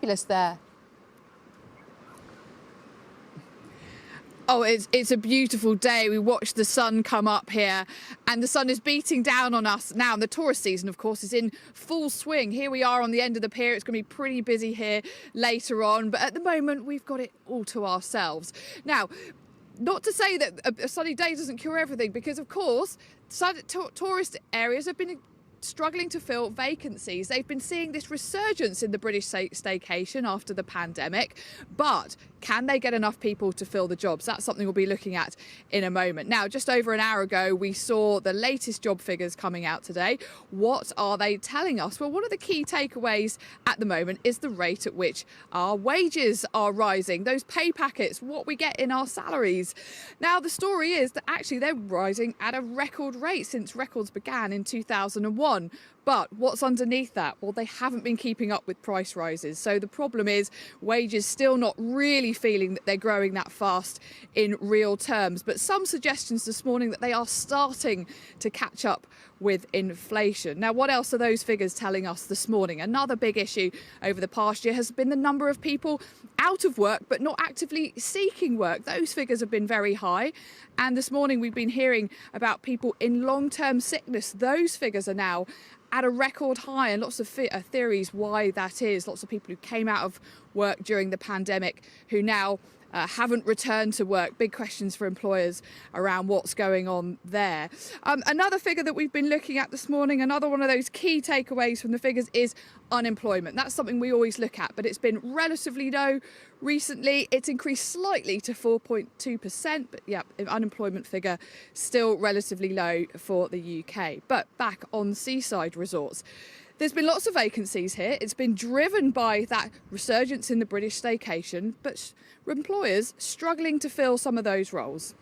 fabulous there. Oh, it's a beautiful day. We watched the sun come up here and the sun is beating down on us now. And the tourist season, of course, is in full swing. Here we are on the end of the pier. It's going to be pretty busy here later on. But at the moment, we've got it all to ourselves. Now, not to say that a sunny day doesn't cure everything, because, of course, tourist areas have been struggling to fill vacancies. They've been seeing this resurgence in the British staycation after the pandemic, but can they get enough people to fill the jobs? That's something we'll be looking at in a moment. Now, just over an hour ago, we saw the latest job figures coming out today. What are they telling us? Well, one of the key takeaways at the moment is the rate at which our wages are rising, those pay packets, what we get in our salaries. Now, the story is that actually they're rising at a record rate since records began in 2001. But what's underneath that? Well, they haven't been keeping up with price rises. So the problem is wages still not really feeling that they're growing that fast in real terms. But some suggestions this morning that they are starting to catch up with inflation. Now, what else are those figures telling us this morning? Another big issue over the past year has been the number of people out of work but not actively seeking work. Those figures have been very high. And this morning we've been hearing about people in long-term sickness. Those figures are now at a record high, and lots of theories why that is. Lots of people who came out of work during the pandemic who now haven't returned to work. Big questions for employers around what's going on there. Another figure that we've been looking at this morning, another one of those key takeaways from the figures, is unemployment. That's something we always look at, but it's been relatively low recently. It's increased slightly to 4.2%, but yeah, unemployment figure still relatively low for the UK. But back on seaside resorts, there's been lots of vacancies here. It's been driven by that resurgence in the British staycation, but employers struggling to fill some of those roles.